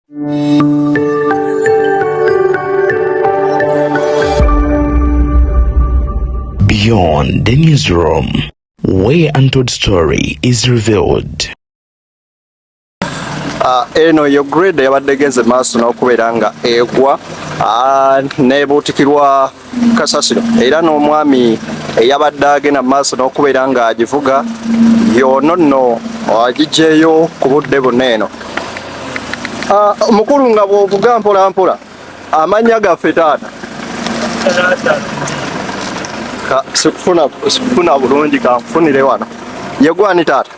Beyond the newsroom, where untold story is revealed. Eno yo grade yabadde genze maaso n'okubeera nga egwa nebuutikirwa kasasiro era n'omwami eyabadde agenda maaso n'okubeera nga agivuga yono nno agiggyeyo ku budde buno eno. Mukulu nga bw'ovuga mpola mpola amannya gaffe taata sikufuna bulungi kanfunire wano yegwani taata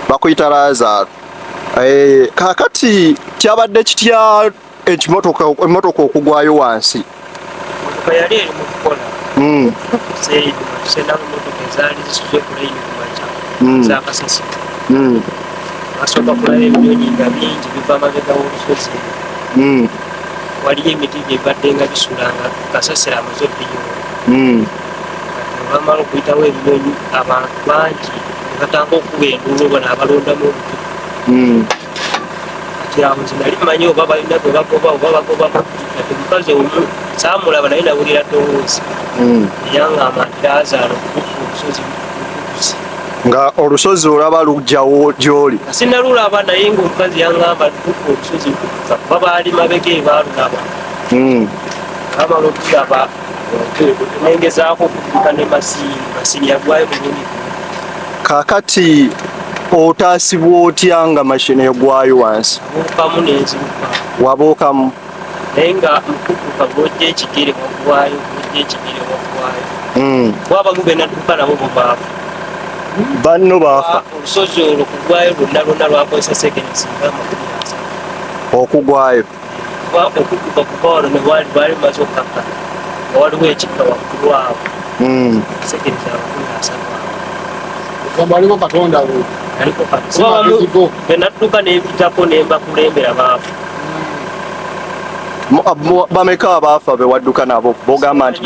bakuyita Lazaro. Kakati kyabadde kitya emmotoka okugwayo wansi? Yali eri mu kukola emmotoka ezaali zisuzze kulayini kumakya zakasasi asooka kulaba ebinyonyi nga bingi biva amabega w'olusozi waliyo emiti byebadde nga bisula nga kasasira amaze obbiyoola bamala okuyitawo ebinyonyi abantu bangi ne batanga okuba enduulu bano abalondamu olutuku kati awo nze nali mmanyi oba balina bwe bagoba oba bagobamu ate mukazi omu saamulaba naye nawulira ddoboozi eyaŋŋamba nti Lazaro okukufa olusozi lukukusi nga olusozi olaba lugjawo gy'oli? Sinnalulaba naye ng'omukazi yaŋŋamba lukufa olusozi lukukusa kuba baali mabega ebaalulaba bamala okulaba nengezaako okutuuka ne masini yagwayo bulungi. Kaakati otaasibwa otya nga mashini egwayo wansi? Wabuukamu n'enziruka. Wabuukamu? Naye nga mukukuka bw'ojja ekigere wagwayo bw'ojja ekigere wagwayo wabamu be nadduka nabo bo baafa. Banno baafa? Olusozi olwo kugwayo lwonna lwakozesa seconds nga 30 okugwayo. Okukuka kuva wano ne bwali bumaze okukaka nga waliwo ekikka waggulu awo seconds 30 Waliwo Katonda we. Aliko Katonda. Be nadduka n'ebitako ne mbakulembera baafa. Bameka abaafa be wadduka nabo bogamba nti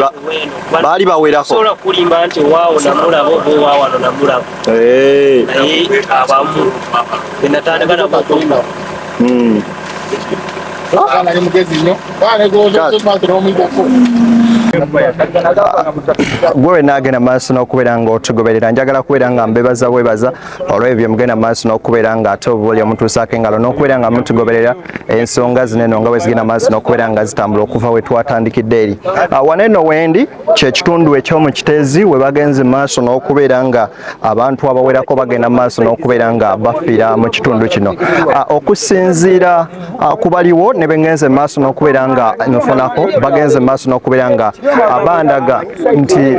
baali bawerako? Sobola kulimba nti waawo namulaba oba waawano namulaba naye abamu be natandika nabo okulima. Ali mugezi nnyo gwe naagenda maaso n'okubeera nga otugoberera njagala kubeera nga mbebaza bwebaza olw'ebyo mugenda maaso n'okubeera nga ate obuli omutuusaako engalo n'okubeera nga mutugoberera ensonga zino eno nga bwe zigenda maaso n'okubeera nga zitambula okuva we twatandikidde eri. Wano eno wendi kyekitundu eky'omukiteezi we bagenze maaso n'okubeera nga abantu abawerako bagenda maaso n'okubeera nga bafiira mu kitundu kino. Okusinziira ku baliwo ne bengenze maaso n'okubeera nga nfunako bagenze maaso n'okubeera nga abandaga nti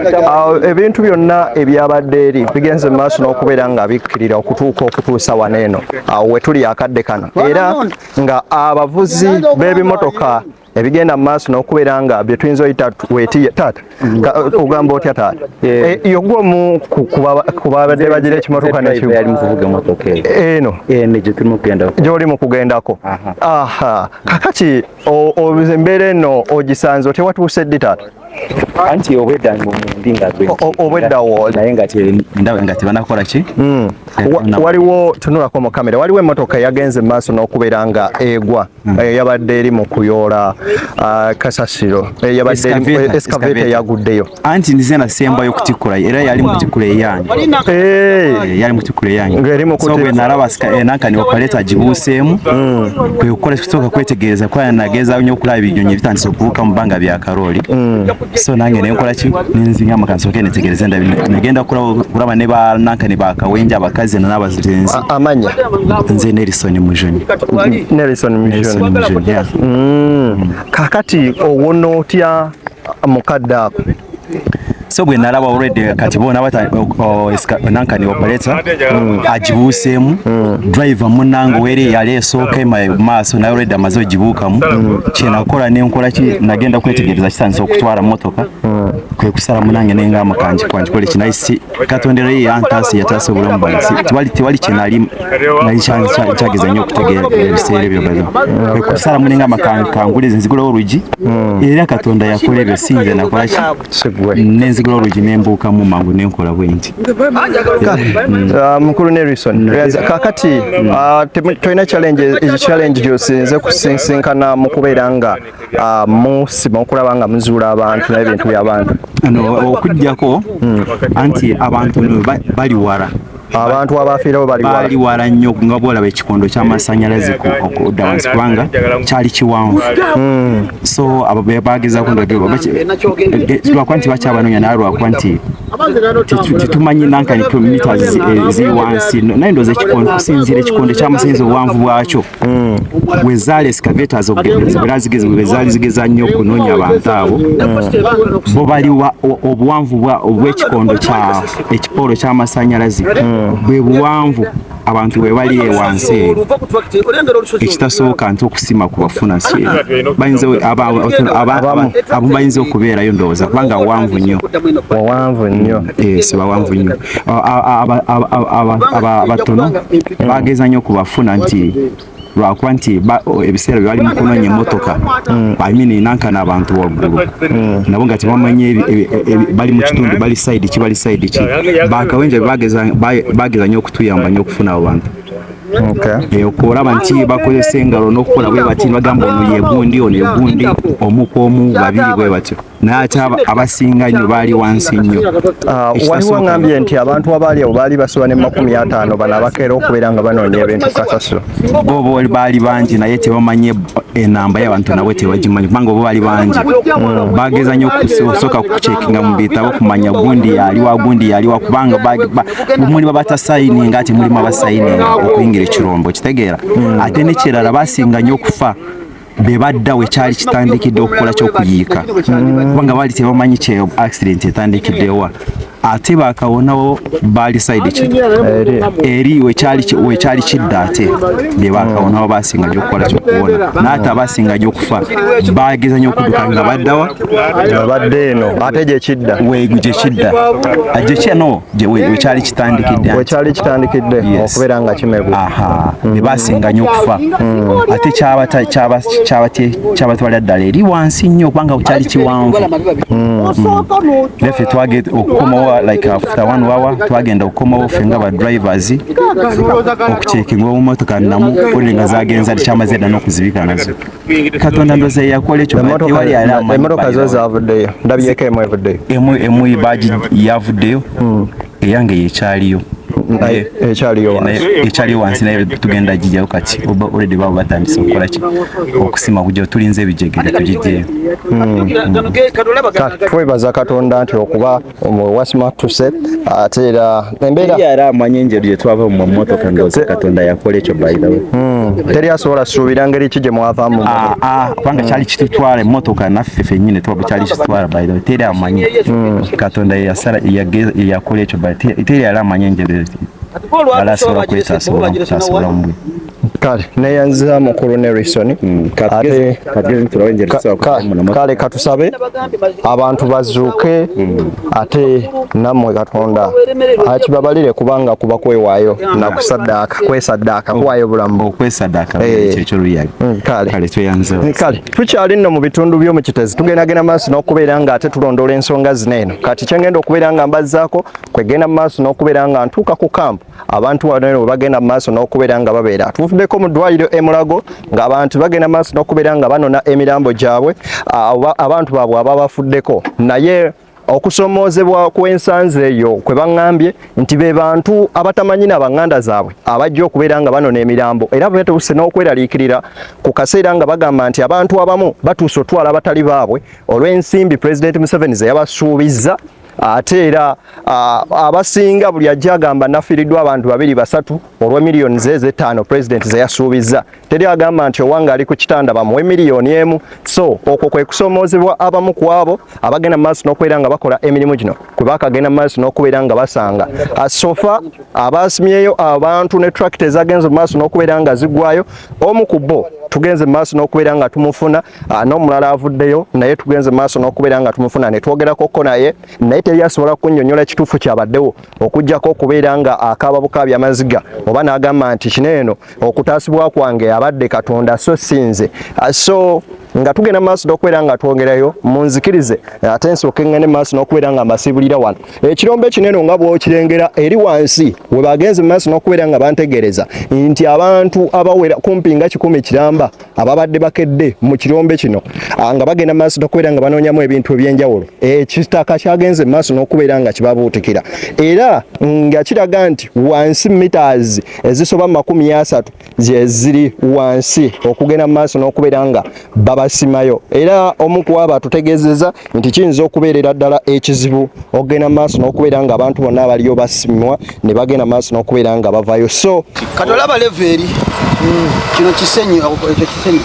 ebintu byonna ebyabadde eri bigenze maaso n'okubeera nga bikkirira okutuusa wano eno we tuli akadde kano era nga abavuzi b'ebimotoka ebigenda maaso n'okubeera nga bye tuyinza oyita weetiye taata ogamba otya taata yogwa omu ku babadde bagira ekimotoka eno gy'oli mu kugendako. Kakati embeera eno ogisanze otya watuuse ddi taata? Anti obwedda mundi nga obwedda woli naye nga tebanakola ki? Waliwo tunulako mu kamera waliwo emmotoka eyagenze maaso n'okubeera nga egwa eyabadde eri mu kuyoola kasasiro eyabadde eri excavator yaguddeyo. Anti nze nasembayo kutikula era yali mu kutikula eyange yali mu kutikula eyange ng'eri mu kutikula nalaba nankani operator agibuuseemu kwe kukola kusooka kwetegereza kwa nageza nnyo okulaba ebinyonyi bitandise okubuuka mu bbanga bya karooli. So nange nenkola ki ninzinga amakansoke netegereza nagenda kulaba ne banankani bakawenja abakazi n'abazenzi. Amanya nze Nelson Mujonyi. Nelson Mujonyi. Kakati owona otya mukadde ako? So bwe nalaba already kati bona nankani operator agibuuseemu driver munange weri yali esooka maaso naye already amaze ogibuukamu kyenakola nenkola ki nagenda kwetegereza kitandisa okutwala motoka kwe kusala munange nenga amakanji kwanjikola kinaisi Katonda ye yantasi yatase obulamu bwange tewali kyenali naye kyageza nnyo okutegeera ebiseera ebyo kwe kusala munenga amakanji kangulize nzigulawo olugi era Katonda yakola ebyo sinze nakola ki nzigula oluggi nembuuka mu mangu nenkola bwenti. Mukulu Nelson kakati tulina challenge gy'osinze kusinsinkana mu kubeera nga musima okulaba nga muzuula abantu n'ebintu by'abantu. Okujjako anti abantu bali wala. Abantu abafiirawo bali wala nnyo nga bwolaba ekikondo ky'amasannyalaze okudda wansi kubanga kyali kiwanvu. So abo bebagezaako lwakuba nti bakyabanoonya naye lwakuba nti tetumanyi nankani kilomita ziri wansi naye ndooza ekikondo kusinziira ekikondo ky'amasannyalaze obuwanvu bwakyo bwe zaali escavators bwe zaali zigeza nnyo okunoonya abantu abo bo bali obuwanvu bw'ekikondo ekipoolo ky'amasannyalaze bwe buwanvu abantu bwe bali wansi ekitasooka nti okusima kubafuna si abamu bayinza okubeerayo ndowooza kubanga wawanvu nnyo bawanvu nnyo abatono bageza nnyo okubafuna nti lwakuba nti ebiseera bye bali mu kunoonya emmotoka nankana abantu waggulu nabo nga tebamanye bali mu kitundu bali sayidi ki bakawenja bageza nnyo okutuyamba nnyo okufuna abo bantu. Okulaba nti bakozesa engalo n'okukola bwe bati bagamba ono yegundi omu ku omu babiri bwe batyo naye ate abasinga nnyo baali wansi nnyo. Waliwo ngambye nti abantu abaali awo baali basoba ne 50 bano abakeera okubeera nga banoonya ebintu kasasiro. Bo baali bangi naye tebamanye enamba y'abantu nabo tebagimanyi kubanga bo baali bangi bageza nnyo okusooka kucekinga mu bitabo kumanya gundi yaliwa kubanga muli babatasayini ate mulimu abasayininga okuyingira ekirombo kitegeera ate nekirala basinga nnyo okufa be baddawo ekyali kitandikidde okukola ky'okuyiika kubanga baali tebamanyi kye accident etandikiddewa ate bakawonawo baali side ki eri wekyali kidda ate be bakawonawo basinga nnyo okukola ky'okuwona n'ate abasinga nnyo okufa bageza nnyo okudduka nga baddawa badde eno ate gye kidda wekyali kitandikidde okubeera nga kimegwa be basinga nnyo okufa ate kyabatwalira ddala eri wansi nnyo kubanga kyali kiwanvu. Leffe twagenda okukomawo like after 1 hour twagenda okukomawo ffe nga ba drivers okucekinga omumotoka namu nga zagenza kyamaze dda n'okuzibika nazo. Katonda ndoze yakola ekyo ewali alama emmotoka zo zavuddeyo ndabyeko emu evuddeyo emu baagi yavuddeyo eyange yekyaliyo ekyaliyo wansi naye tugenda gijjayo kati already baba batandise okukola ki okusima kujja tulinze ebijegere tugijjeyo. Twebaza Katonda nti okuba wasima tuse ate era embeera yali amanye enjeru gye twava mu mmotoka ndowooza Katonda yakola ekyo by the way. Teri asobola suubira ngeri ki gye mwavaamu kubanga kyali kitutwala emmotoka naffe ffennyini kyali kitutwala by the way teri amanye Katonda yakola ekyo teri yali amanye enjeru alasobola kwetaasibula mu bwe. Kale neyanza mukulu Nelson kale katusabe abantu bazuuke ate nammwe Katonda akibabalire kubanga kuba kwewaayo kwesaddaaka kuwaayo bulamu okwesaddaaka ekyo luyali. Kale tweyanza kale tukyali nno mu bitundu by'omu Kitezi tugendagenda maaso n'okubeera nga ate tulondoola ensonga zineeno kati kyengenda okubeera nga mbazzaako kwegenda mu maaso n'okubeera nga ntuuka ku kampu abantu wano we bagenda mu maaso n'okubeera nga babeera tuvuddeko mu ddwaliro Mulago ng'abantu bagenda maaso n'okubeera nga banona emirambo gyabwe abantu baabwe ababafuddeko naye okusomoozebwa kw'ensanze eyo kwe baŋŋambye nti be bantu abatamanyi na baŋŋanda zaabwe abajja okubeera nga banona emirambo era beetuuse n'okweraliikirira ku kaseera nga bagamba nti abantu abamu batuuse otwala abatali baabwe olw'ensimbi Pulezidenti Museveni ze yabasuubizza ate era abasinga buli ajja agamba nafiiriddwa abantu 2-3 olwa miliyoni ze5 Pulezidenti ze yasuubizza teri agamba nti owanga ali ku kitanda bamuwe miliyoni emu. So okwo kwe kusomoozebwa abamu ku abo abagenda mu maaso n'okubeera nga bakola emirimu gino kwe bakagenda mu maaso n'okubeera nga basanga sofa abasimyeyo abantu ne tractor ezagenze mu maaso n'okubeera nga ziggwayo omu ku bo tugenze maaso n'okubeera nga tumufuna n'omulala avuddeyo naye tugenze maaso n'okubeera nga tumufuna ne twogerakoko naye teri asobola kunnyonnyola ekituufu kyabaddewo okuggyako okubeera nga akaaba bukaabya amaziga oba n'agamba nti kino eno okutaasibwa kwange abadde Katonda so sinze. So nga tugenda maaso n'okubeera nga twongerayo munzikirize ate nsooke ngende maaso n'okubeera nga mbasibulira wano ekirombe kinene nga bw'okirengera eri wansi we bagenze maaso n'okubeera nga bantegereza nti abantu abawera kumpi nga 10 kiramba ababadde bakedde mu kirombe kino nga bagenda maaso n'okubeera nga banoonyamu ebintu ebyenjawulo ekitaka kyagenze maaso n'okubeera nga kibabuutikira era nga kiraga nti wansi meters ezisoba 30 ziri wansi okugenda maaso n'okubeera nga babasimayo era omu ku abo atutegeezeza nti kiyinza okubeerera ddala ekizibu okugenda maaso n'okubeera nga abantu bonna abaliyo basimwa ne bagenda maaso n'okubeera nga bavayo so katolaba leveeri kino kisenyi ekyo kisenyi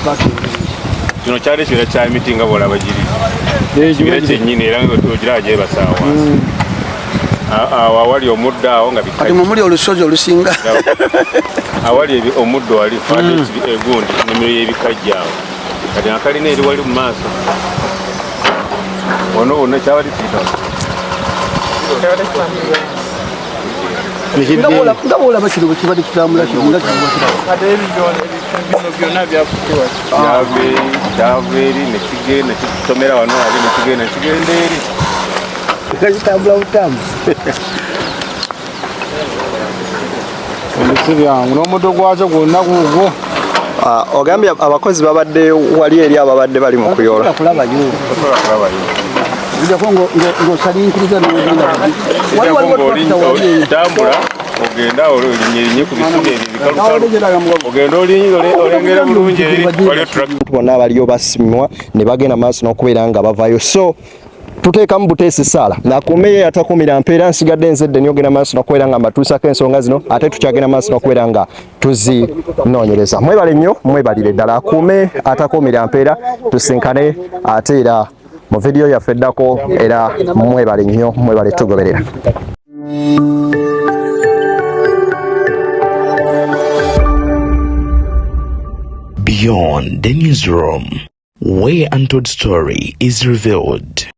kino kyali kira kya miti nga bwolaba giri kyennyini era ogira gyebasaawa wansi awo awali omuddo awo nga kati mumuli olusozi olusinga awali omuddo wali ate egundi nimiro y'ebikajja awo kati akalina eri wali mu maaso ono wonna kyabali kiita nga bwolaba kino bwekibadde kitambula kinga kyava eri nekitomera wano ali nekigenda eri kitambula butambu ebisi byangu n'omuddo gwakyo gwonna guugwo ogambye abakozi babadde wali eri ababadde bali mu kuyola kulabayo ng'osalinkiriza n'otambula ogenda olinyerinye ku bisubi ebyo ogenda olengera bulungi eri waliyo tractor bonna abaliyo basimwa ne bagenda maaso n'okubeera nga bavayo so tuteekamu buteesi saala nakuumeyo atakuumira mpeera nsigadde nzedde nyogera maaso n'okubeera nga mbatuusako ensonga zino ate tukyagenda maaso n'okubeera nga tuzinoonyereza mwebale nnyo mwebalire ddala akuume atakuumira mpeera tusinkane ate era mu vidiyo yaffe eddako era mwebale nnyo mwebale tugoberera Beyond the newsroom, where untold story is revealed.